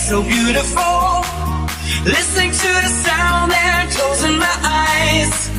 so beautiful. Listening to the sound and closing my eyes.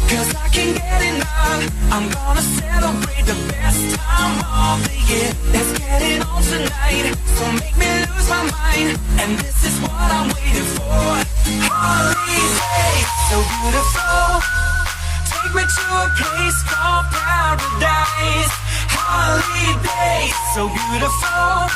Cause I can't get enough. I'm gonna celebrate the best time of the year. Let's get it on tonight, so make me lose my mind. And this is what I'm waiting for. Holiday, so beautiful. Take me to a place called paradise. Holiday, so beautiful.